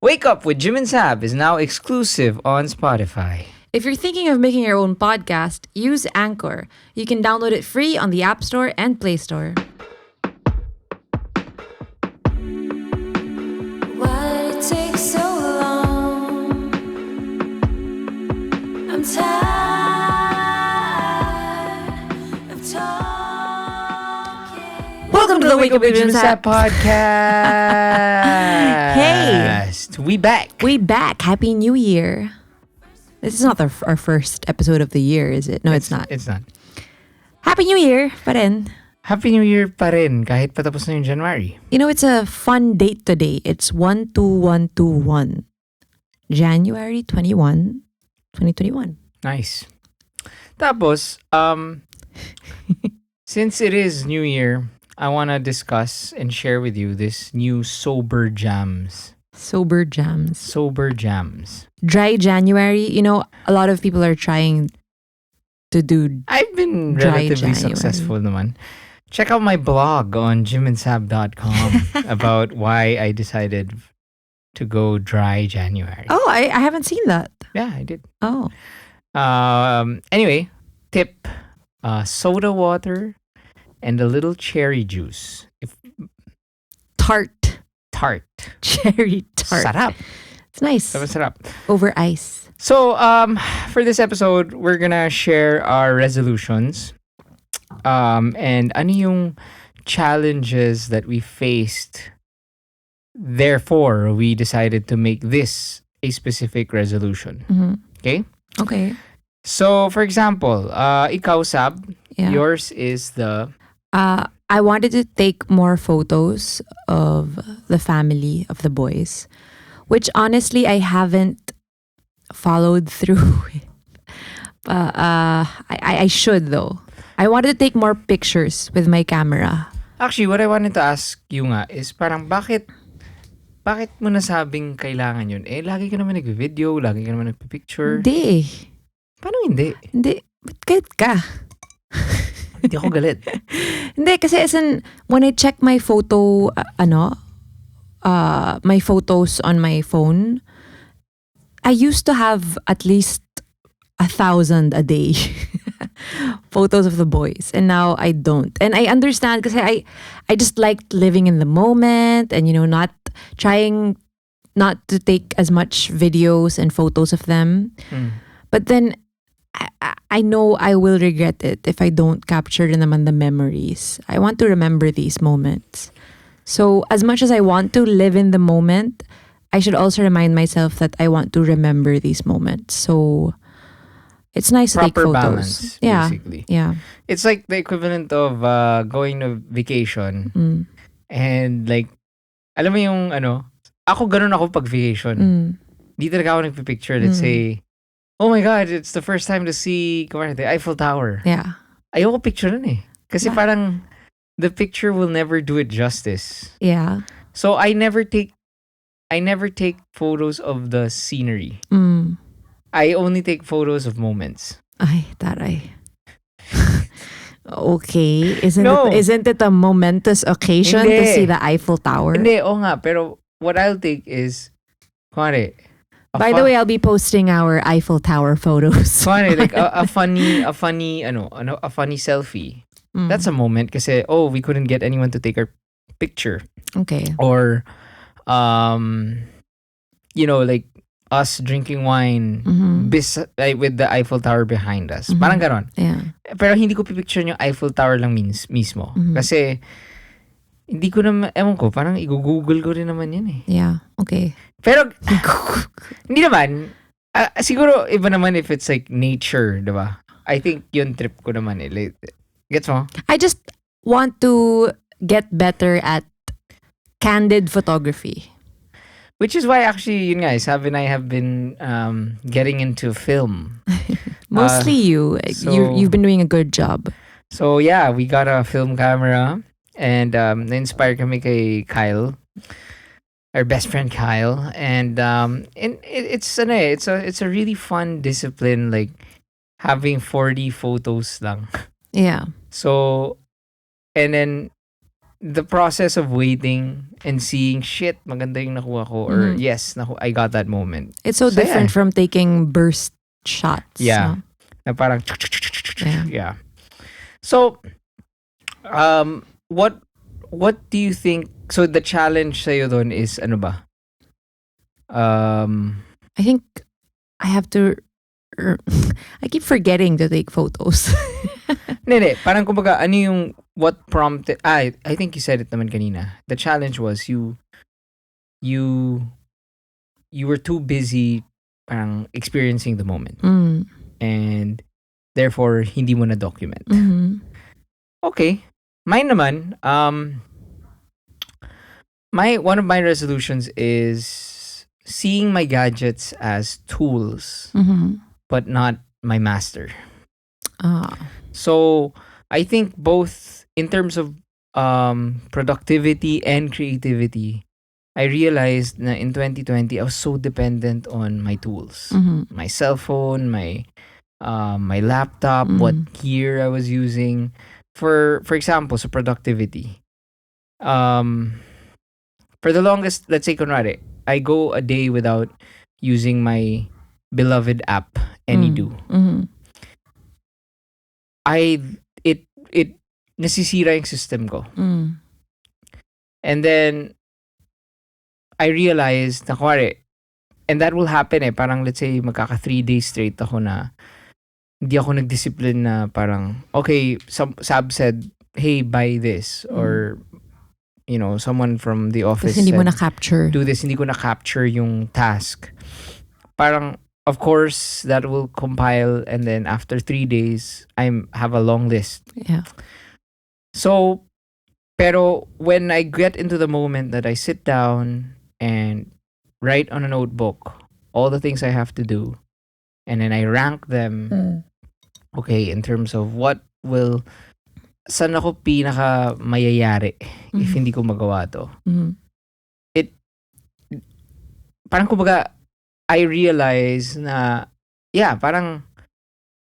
Wake Up with Jim and Saab is now exclusive on Spotify. If you're thinking of making your own podcast, use Anchor. You can download it free on the App Store and Play Store. Why did it take so long? I'm tired of talking. Welcome to the Wake Up with Jim and Saab Podcast. Hey. We back. We back. Happy New Year. This is not our first episode of the year, is it? No, it's not. It's not. Happy New Year pa rin. Happy New Year pa rin kahit patapos na yung January. You know, it's a fun date today. It's 12121. January 21, 2021. Nice. Tapos, since it is New Year, I want to discuss and share with you this new sober jams. Sober jams. Sober jams. Dry January. You know, a lot of people are trying to do I've been Dry relatively January. successful naman. Check out my blog on jimandsab.com about why I decided to go dry January. Oh, I haven't seen that. Yeah, I did. Oh. Anyway, tip, soda water and a little cherry juice. Tart. Tart. Cherry tart. Sarap. It's nice. Sarap. Over ice. So, for this episode, we're gonna share our resolutions. And ano yung challenges that we faced. Therefore, we decided to make this a specific resolution. Mhm. Okay? Okay. So, for example, ikaw, Sab, Yeah. yours is the... I wanted to take more photos of the family of the boys, which honestly I haven't followed through with. I should though. I wanted to take more pictures with my camera. Actually, what I wanted to ask you nga is parang bakit mo nasabing kailangan yun? Eh, lagi ka naman nag-video, lagi ka naman nagpipicture. Hindi. Paano hindi? Hindi. Ba't galit ka? Hindi ako galit. Hindi, kasi as in, when I check my photo, my photos on my phone, I used to have at least 1,000 a day photos of the boys, and now I don't. And I understand because I just liked living in the moment and, you know, not trying not to take as much videos and photos of them. But then I know I will regret it if I don't capture naman the memories. I want to remember these moments. So as much as I want to live in the moment, I should also remind myself that I want to remember these moments. So it's nice to take Proper photos. balance, Yeah. basically. Yeah. It's like the equivalent of going to vacation Mm. and like, alam mo yung ano, ako ganun ako pag vacation. Mm. Di talaga ako nagpipicture. Let's say, oh my God, it's the first time to see the Eiffel Tower. Yeah. Ayoko picture nun eh. Kasi Yeah. parang the picture will never do it justice. Yeah. So I never take photos of the scenery. Mm. I only take photos of moments. Ay, taray. Okay. No. Isn't it a momentous occasion to Hindi. see the Eiffel Tower? Hindi, oo nga. Pero what I'll take is, kunwari, By the way, I'll be posting our Eiffel Tower photos. kunwari, like a funny selfie. Mm. That's a moment kasi, oh, we couldn't get anyone to take our picture. Okay. Or, you know, like us drinking wine with the Eiffel Tower behind us. Parang ganon. Yeah. Pero hindi ko pipicture yung Eiffel Tower lang mismo. Mhm. Kasi, hindi ko naman, ewan ko, parang i-google ko rin naman yun eh. Yeah. Okay. Pero, hindi naman. Siguro, iba naman if it's like nature, diba? I think yun trip ko naman eh. Like, gets mo? I just want to get better at candid photography. Which is why actually, yun nga, Sabi and I have been getting into film. Mostly you. so- You've been doing a good job. So yeah, we got a film camera and na-inspire kami kay Kyle, our best friend Kyle, and it's a really fun discipline, like having 40 photos lang. Yeah. So, and then the process of waiting and seeing shit, maganda yung nakuha ko, or yes, I got that moment. It's so Saya. different from taking burst shots. Yeah. No? Na parang Yeah. yeah. So, what do you think? So the challenge sa'yo doon is ano ba? I think I have to. I keep forgetting to take photos. Hindi. Parang kumbaga, ano yung what prompted? I think you said it naman kanina. The challenge was you were too busy parang experiencing the moment. And therefore, hindi mo na document. Okay. Mine naman, one of my resolutions is seeing my gadgets as tools, but not my master. So I think both in terms of productivity and creativity, I realized na in 2020 I was so dependent on my tools, my cell phone, my laptop, what gear I was using. For example, so productivity. For the longest, let's say kunwari, I go a day without using my beloved app, AnyDo. It nasisira yung system ko. And then I realized na kunwari, and that will happen parang let's say magkaka 3 days straight ako na hindi ako nagdiscipline na parang okay, Saab said, hey, buy this, or you know, someone from the office Kasi hindi mo said, na-capture. do this, hindi ko na-capture yung task. Parang, of course, that will compile, and then after 3 days, I have a long list. Yeah. So, pero when I get into the moment that I sit down and write on a notebook all the things I have to do, and then I rank them, okay, in terms of what will, saan ako pinaka mayayari if hindi ko magawa to. Parang kumbaga, I realize na, yeah, parang,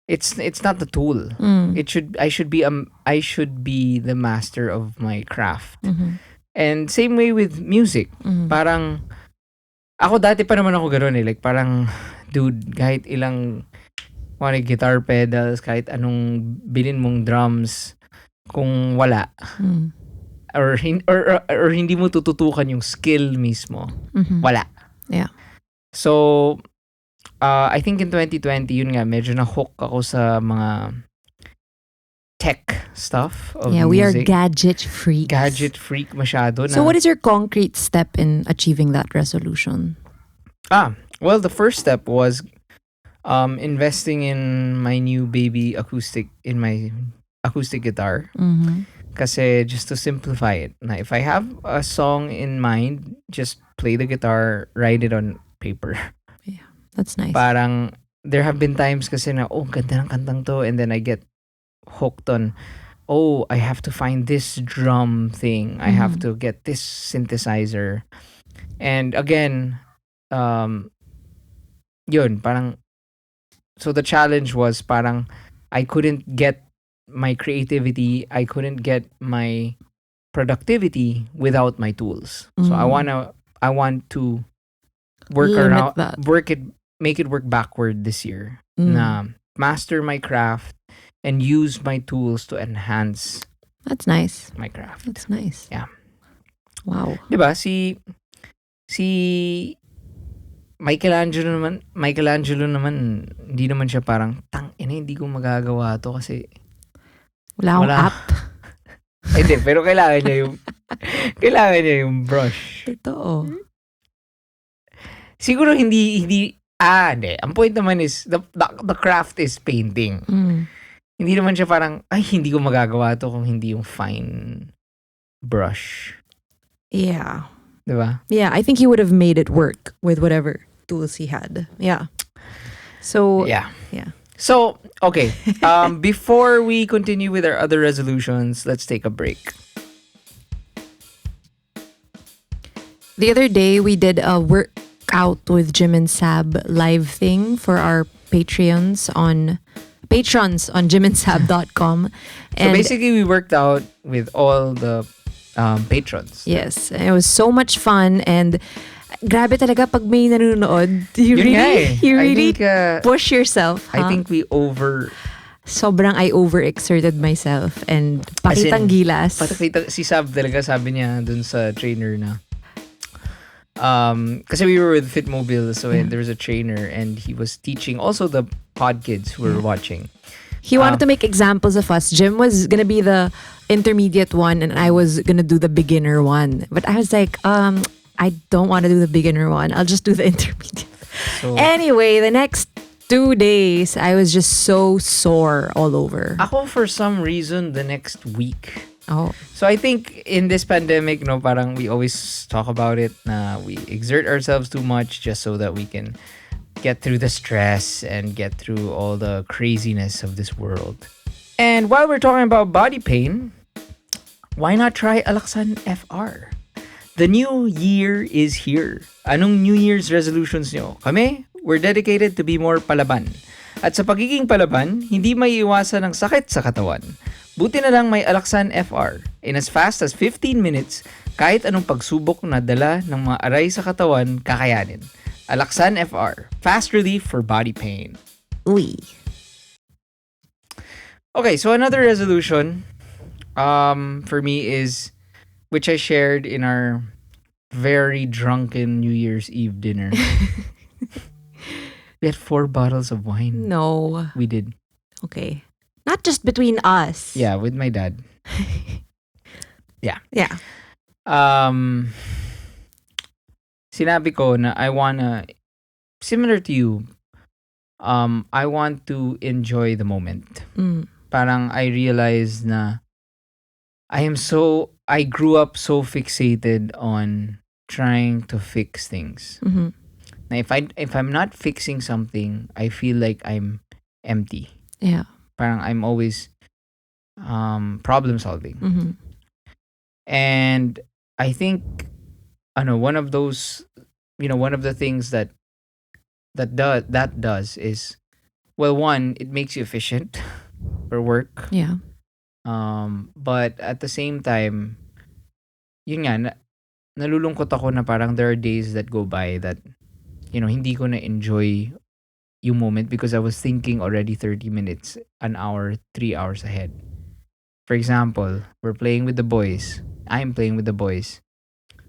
it's not the tool. I should be the master of my craft. And same way with music. Parang ako dati pa naman ako ganoon like parang dude, kahit ilang guitar pedals, kahit anong bilin mong drums, kung wala or hindi mo tututukan yung skill mismo, wala. Yeah. So I think in 2020, yun nga, medyo na-hook ako sa mga tech stuff of Yeah, we are music. gadget freaks. Gadget freak masyado. So what is your concrete step in achieving that resolution? Well, the first step was investing in my new baby acoustic guitar. Kasi just to simplify it, na if I have a song in mind, just play the guitar, write it on paper. That's nice. Parang there have been times kasi na, oh, ganda ng kantang to, and then I get hooked on, oh, I have to find this drum thing. I have to get this synthesizer. And again, yun, parang, so the challenge was parang I couldn't get my creativity, I couldn't get my productivity without my tools. So I want to work Limit that. make it work backward this year. Na master my craft and use my tools to enhance That's nice. my craft. That's nice. Yeah. Wow. Diba? Si Michelangelo naman, hindi naman siya parang, hindi ko magagawa to kasi Wala akong app. Hindi, pero kailangan niya yung brush. Totoo. Siguro hindi, hindi. Ang point naman is, the craft is painting. Hindi naman siya parang, hindi ko magagawa to kung hindi yung fine brush. Yeah. Diba? Yeah, I think he would have made it work with whatever tools he had. Yeah. So, Yeah. yeah. So, okay. Before we continue with our other resolutions, let's take a break. The other day, we did a workout with Jim and Sab live thing for our patrons on jimandsab.com. So basically, we worked out with all the patrons. Yes, it was so much fun and grabe talaga pag may nanonood. You Yun nga really, eh. you I really think, push yourself. I Huh? think we Sobrang I overexerted myself and As in, pakitang gilas. si Saab talaga sabi niya dun sa trainer na kasi we were with Fitmobile, so there was a trainer and he was teaching also the pod kids who were watching. He wanted to make examples of us. Jim was gonna be the intermediate one and I was gonna do the beginner one. But I was like, I don't want to do the beginner one. I'll just do the intermediate. So Anyway, the next 2 days, I was just so sore all over. ako for some reason the next week. Oh, So I think in this pandemic, no, parang we always talk about it na we exert ourselves too much just so that we can get through the stress and get through all the craziness of this world. And while we're talking about body pain, why not try Alaksan FR? The new year is here. Anong New Year's resolutions nyo? Kami, we're dedicated to be more palaban. At sa pagiging palaban, hindi may iwasan ng sakit sa katawan. Buti na lang may Alaksan FR. In as fast as 15 minutes, kahit anong pagsubok na dala ng mga aray sa katawan, kakayanin. Alaksan FR. Fast relief for body pain. uy. Okay, so another resolution for me is, which I shared in our very drunken New Year's Eve dinner. We had 4 bottles of wine. No. We did. Okay. Not just between us. Yeah, with my dad. Yeah. Sinabi ko na I wanna, similar to you, I want to enjoy the moment. Mm. Parang I realized na I grew up so fixated on trying to fix things. Mm-hmm. Na if I'm not fixing something, I feel like I'm empty. Yeah. Parang I'm always problem solving. Mm-hmm. And I think one of those, one of the things that does is, well, one, it makes you efficient for work. Yeah. But at the same time, yun nga, nalulungkot ako na parang there are days that go by that, hindi ko na enjoy yung moment because I was thinking already 30 minutes, an hour, 3 hours ahead. For example, we're playing with the boys. I'm playing with the boys.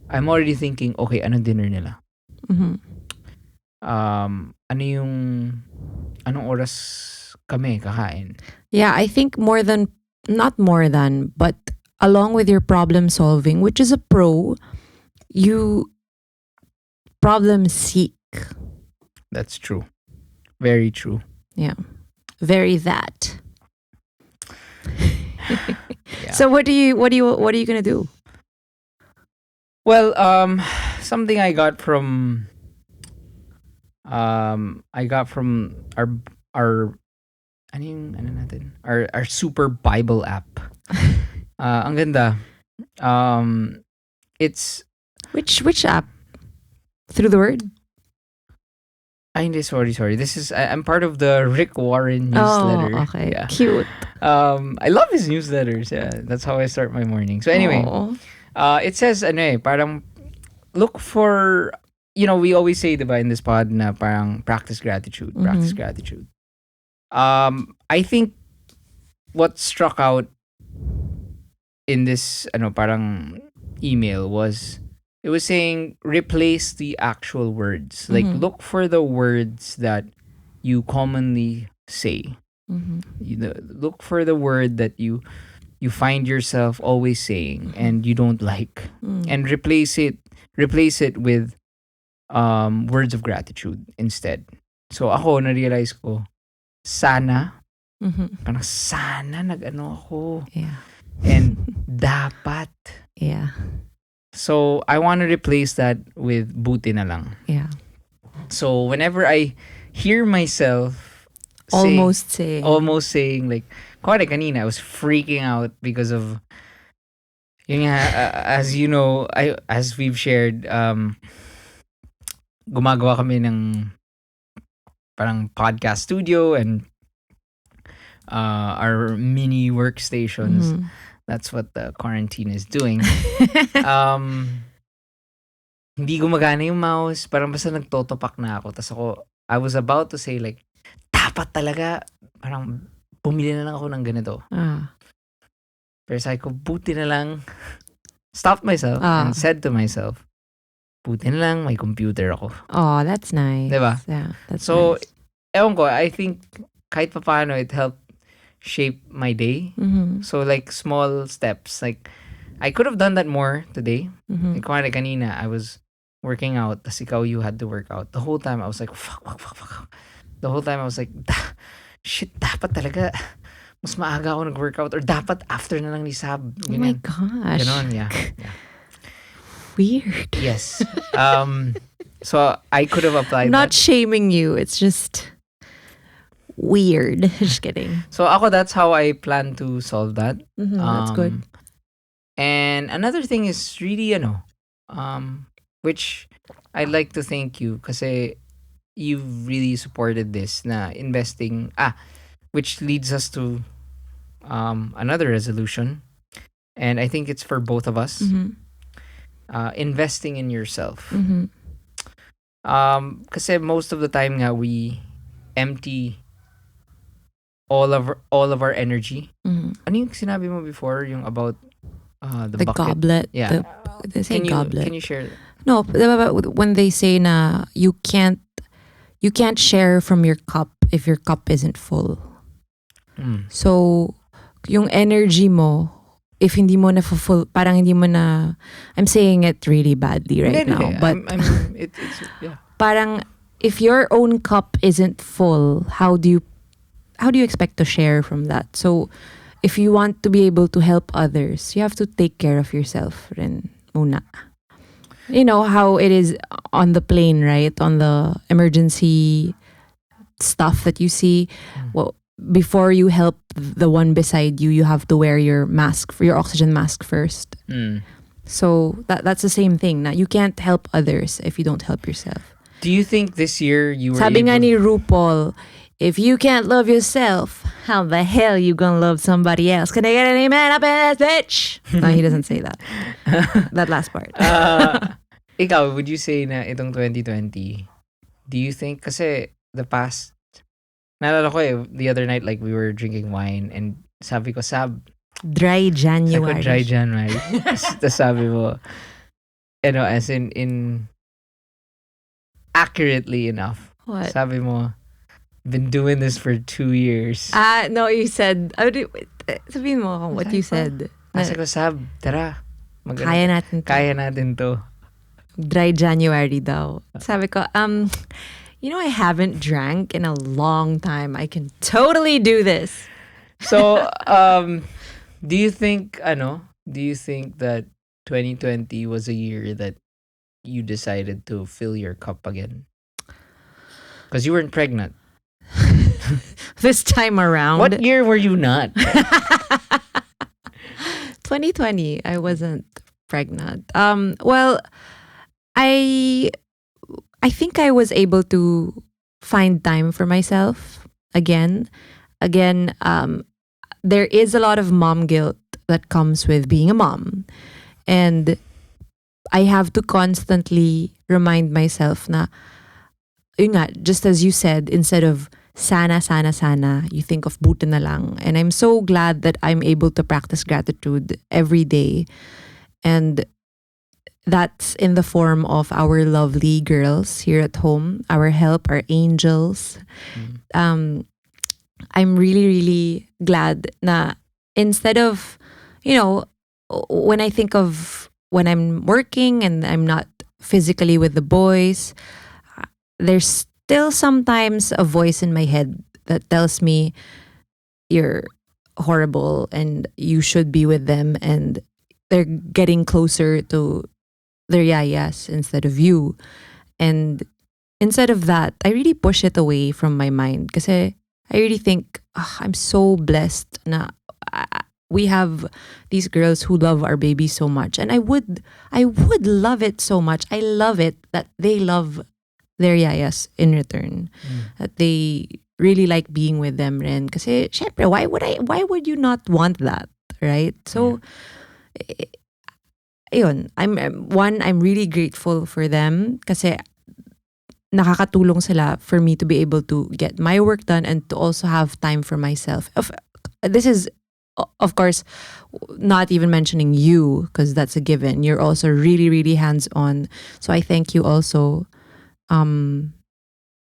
I'm already thinking, okay, anong dinner nila? Mm-hmm. Anong oras kami kakain? Yeah, I think not more than, but along with your problem solving, which is a pro, you problem seek. That's true. Very true. Yeah. Very that. Yeah. So what are you gonna do? Well, something I got from our our super Bible app. Ang ganda. It's Which app? Through the word? hindi, sorry. I'm part of the Rick Warren newsletter. Oh, okay. Yeah. Cute. I love his newsletters. Yeah, that's how I start my morning. So anyway, Aw. it says parang look for, we always say diba in this pod na parang practice gratitude. I think what struck out in this parang email was, it was saying replace the actual words. Like look for the words that you commonly say. Mhm. Look for the word that you find yourself always saying and you don't like, and replace it with words of gratitude instead. So ako na-realize ko, sana, Mhm. parang sana nag-ano ako, Yeah. and dapat. Yeah. So I want to replace that with buti na lang. Yeah. So whenever I hear myself Almost saying like, kuwari kanina I was freaking out because of, yun nga, as you know, as we've shared, gumagawa kami ng parang podcast studio and our mini workstations. Mhm. That's what the quarantine is doing. Um, hindi gumagana yung mouse. Parang basta nagtotopak na ako. Tapos ako, I was about to say like, dapat talaga, parang bumili na lang ako ng ganito. Pero sabi ko, buti na lang, stopped myself and said to myself, buti na lang, may computer ako. Oh, that's nice. Diba? Yeah, that's So, nice. ewan ko, I think kahit papaano it helped shape my day. Mhm. So like small steps. Like I could have done that more today. Mhm. Like kunwari kanina, I was working out. Tas ikaw, you had to work out. The whole time I was like, fuck. The whole time I was like, shit, dapat talaga mas maaga ako nag-workout or dapat after na lang ni Saab. Oh my Ganyan. gosh. Ganon, yeah. Weird. Yes. So I could have applied Not that. shaming you. It's just weird. Just kidding. So ako, that's how I plan to solve that. That's good. And another thing is really, which I'd like to thank you kasi you've really supported this na investing. Which leads us to another resolution. And I think it's for both of us. Mhm. Investing in yourself. Mhm. Kasi most of the time nga we empty all of our energy. Mhm. Ano yung sinabi mo before yung about the The bucket? goblet. Yeah. They say goblet. Can you share? No, when they say na you can't share from your cup if your cup isn't full. So, yung energy mo, if hindi mo na full, parang hindi mo na, I'm saying it really badly right now, but It's yeah. parang if your own cup isn't full, how do you expect to share from that? So, if you want to be able to help others, you have to take care of yourself rin muna. You know how it is on the plane, right? On the emergency stuff that you see. Well, before you help the one beside you, you have to wear your mask, for your oxygen mask first. So that's the same thing. Na you can't help others if you don't help yourself. Do you think this year you were Sabi nga able... ni RuPaul, if you can't love yourself, how the hell you gonna love somebody else? Can I get an amen up in this bitch? No, he doesn't say that. That last part. Ikaw, would you say na itong 2020, do you think, kasi the past, naalala ko the other night, like we were drinking wine and sabi ko, Sab, Dry January. sabi ko, dry January. Tapos sabi mo, as in accurately enough. What? Sabi mo, been doing this for 2 years. No, you said, sabihin mo kung what you said. Sabi ko, Sab, tara. Kaya natin to. Kaya natin to. Dry January daw. Sabi ko, I haven't drank in a long time. I can totally do this. So, do you think that 2020 was a year that you decided to fill your cup again? Because you weren't pregnant. This time around. What year were you not? 2020, I wasn't pregnant. Well, I think I was able to find time for myself again. There is a lot of mom guilt that comes with being a mom. And I have to constantly remind myself na, yun nga, just as you said, instead of sana, you think of buti na lang. And I'm so glad that I'm able to practice gratitude every day. And that's in the form of our lovely girls here at home, our help, our angels. I'm really, really glad na instead of, when I think of when I'm working and I'm not physically with the boys, there's still sometimes a voice in my head that tells me you're horrible and you should be with them and they're getting closer to their yayas instead of you. And instead of that, I really push it away from my mind because I really think I'm so blessed na we have these girls who love our baby so much, and I would love it so much. I love it that they love their yayas in return, that they really like being with them rin. Kasi syempre, why would you not want that? right? So, ayun, I'm really grateful for them kasi nakakatulong sila for me to be able to get my work done and to also have time for myself. This is, of course, not even mentioning you because that's a given. You're also really, really hands on. So I thank you also. Um,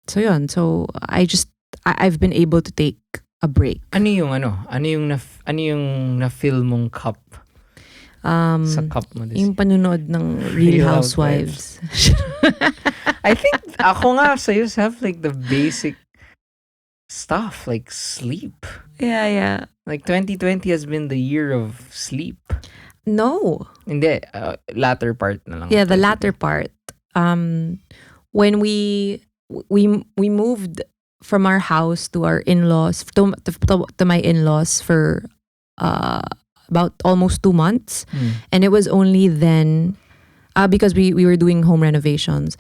so yun. So I've been able to take a break. Ano yung na-feel mong cup sa cup mo this Yung panunood ng Real Housewives. I think ako nga sa'yo have like the basic stuff like sleep. Yeah. Like 2020 has been the year of sleep. No. Hindi, latter part na lang. Yeah, the latter part. When we moved from our house to our in-laws to my in-laws for about almost 2 months, and it was only then because we were doing home renovations.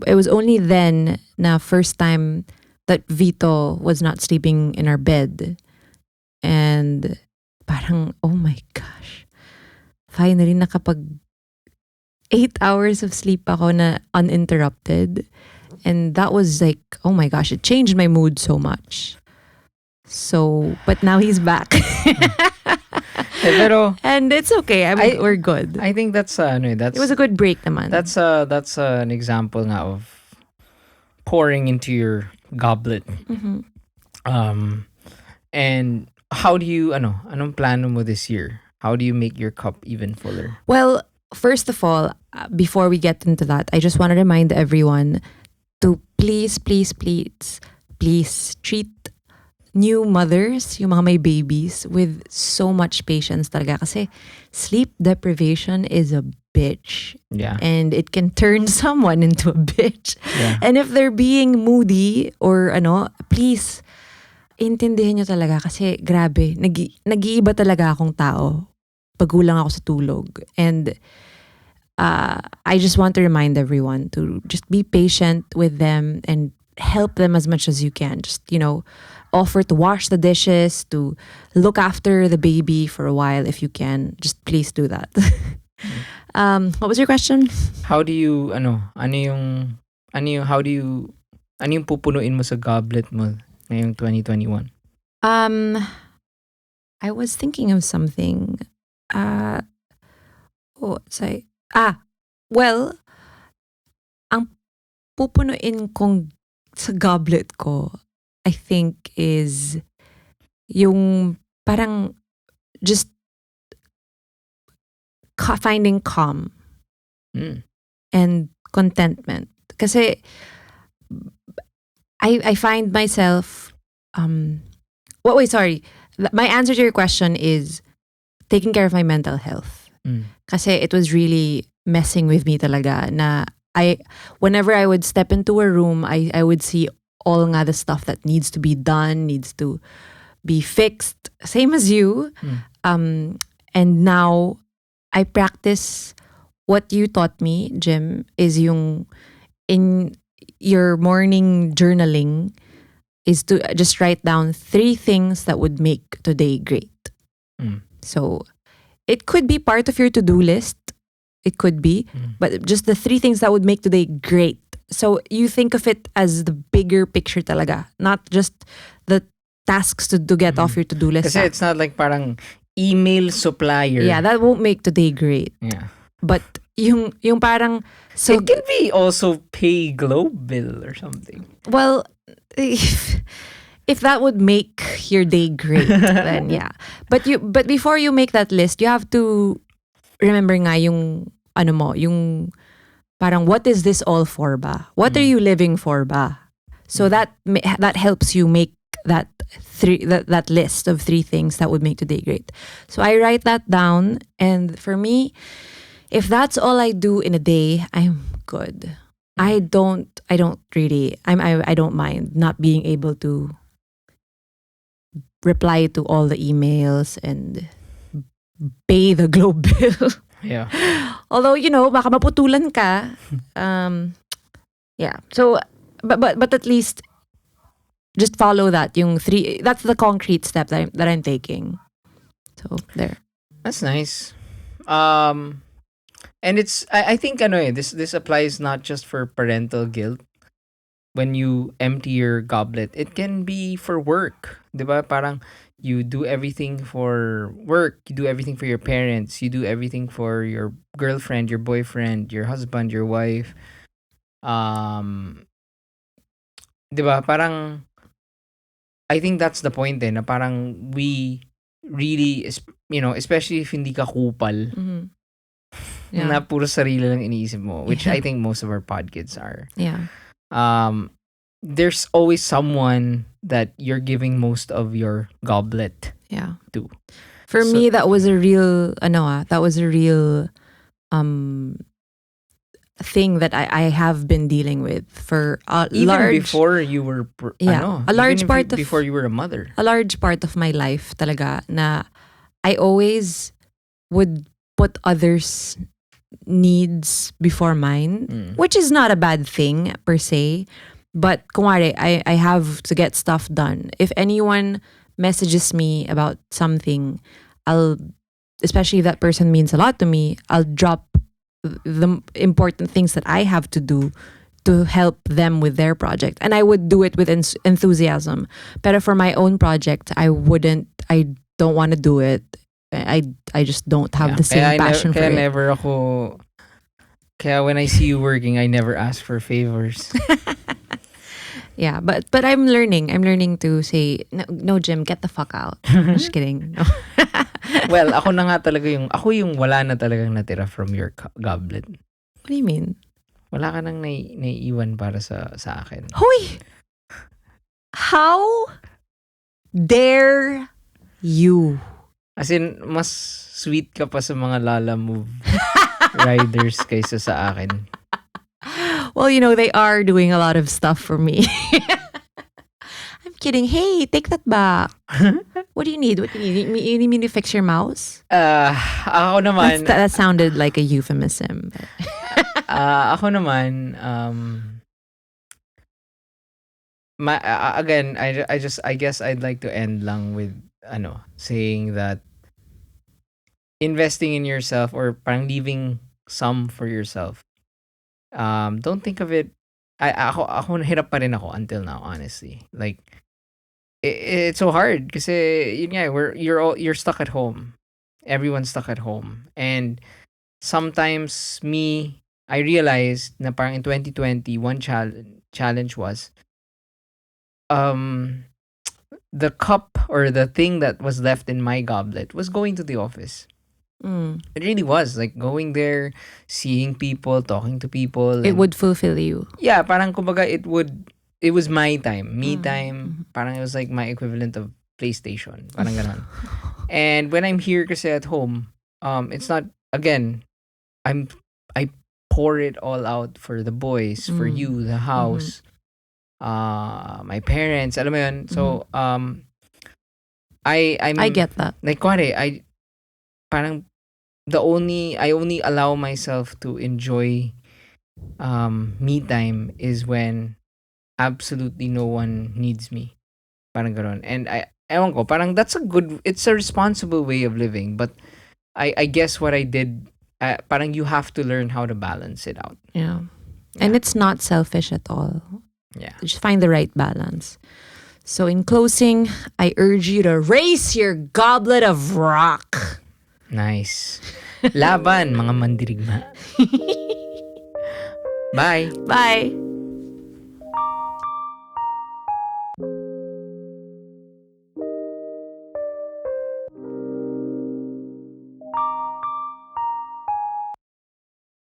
It was only then na first time that Vito was not sleeping in our bed. And parang, oh my gosh. Finally, nakapag 8 hours of sleep ako na uninterrupted. And that was like, oh my gosh, it changed my mood so much. So, but now he's back. Pero and it's okay. We're good. I think that's It was a good break naman. That's an example nga of pouring into your goblet. And how do you anong plano mo this year? How do you make your cup even fuller? Well, first of all, before we get into that, I just want to remind everyone to please treat new mothers, yung mga may babies, with so much patience talaga. Kasi sleep deprivation is a bitch. Yeah. And it can turn someone into a bitch. Yeah. And if they're being moody or please, intindihin nyo talaga kasi grabe, nag-iiba talaga akong tao pag kulang ako sa tulog. And I just want to remind everyone to just be patient with them and help them as much as you can. Just, offer to wash the dishes, to look after the baby for a while if you can. Just please do that. What was your question? How do you pupunuin mo sa goblet mo ngayong 2021? I was thinking of something. Well, ang pupunuin kong sa goblet ko, I think, is yung parang just finding calm and contentment. Kasi I find myself my answer to your question is taking care of my mental health. Kasi it was really messing with me talaga na whenever I would step into a room, I would see all nga the stuff that needs to be done, needs to be fixed. Same as you. And now I practice what you taught me, Jim, is yung in your morning journaling is to just write down 3 things that would make today great. So it could be part of your to-do list. It could be, but just the 3 things that would make today great. So you think of it as the bigger picture talaga, not just the tasks to get off your to-do list. Kasi it's not like parang email supplier. Yeah, that won't make today great. Yeah. But yung parang so it can be also pay Globe bill or something. Well, if that would make your day great, then yeah. But before you make that list, you have to remember nga yung yung parang what is this all for ba? What are you living for ba? So that helps you make that list of 3 things that would make today great. So I write that down, and for me, if that's all I do in a day, I'm good. I don't mind not being able to reply to all the emails and pay the Globe bill. Yeah. Although, baka maputulan ka. Yeah. So, but at least just follow that. Yung 3, that's the concrete step that I'm taking. So, there. That's nice. Um, and I think ano this applies not just for parental guilt. When you empty your goblet, it can be for work. 'Di ba? Parang you do everything for work, you do everything for your parents, you do everything for your girlfriend, your boyfriend, your husband, your wife. Um, 'Di ba? Parang I think that's the point na parang we really especially if hindi ka kupal Mhm. na Yeah. puro sarili lang iniisip mo, which I Yeah. think most of our pod kids are. Yeah. Um, there's always someone that you're giving most of your goblet Yeah. to. For So me, that was a real, that was a real um thing that I have been dealing with for even before you were a large part of before you were a mother. a large part of my life talaga na I always would put others' needs before mine, Mm. which is not a bad thing per se. But kumare, I have to get stuff done. If anyone messages me about something, I'll, especially if that person means a lot to me, I'll drop the important things that I have to do to help them with their project. And I would do it with enthusiasm. But for my own project, I don't want to do it. I just don't have Yeah. the same passion for Kaya it. never ako kaya when I see you working, I never ask for favors. Yeah, but I'm learning. I'm learning to say no, no Jim, get the fuck out. Just kidding. No. Well, ako na nga talaga ako yung wala na talagang natira from your goblet. What do you mean? Wala ka nang naiiwan para sa akin. Hoy! How dare you? As in, mas sweet ka pa sa mga Lala Move riders kaysa sa akin. Well, they are doing a lot of stuff for me. I'm kidding. Hey, take that back. What do you need? What do you need? You need me to fix your mouse? Ako naman, That sounded like a euphemism. ako naman, again, I guess I'd like to end lang with, saying that investing in yourself or parang leaving some for yourself. Don't think of it. Ako hirap pa rin ako until now, honestly. Like, it's so hard kasi yun nga, you're stuck at home. Everyone's stuck at home. And sometimes I realized na parang in 2020, one challenge was the cup or the thing that was left in my goblet was going to the office. It really was like going there, seeing people, talking to people. It would fulfill you. Yeah, parang kumbaga it was my time, me time. Parang it was like my equivalent of PlayStation, parang ganon. And when I'm here kasi at home, it's not, again, I pour it all out for the boys, for you, the house, my parents, alam mo yun. So I get that. like kuwari, parang I only allow myself to enjoy me time is when absolutely no one needs me. Parang gano'n. And ewan ko, parang it's a responsible way of living. But I guess what I did, parang you have to learn how to balance it out. Yeah. And it's not selfish at all. Yeah. Just find the right balance. So in closing, I urge you to raise your goblet of rock. Nice. Laban, mga mandirigma. Bye. Bye.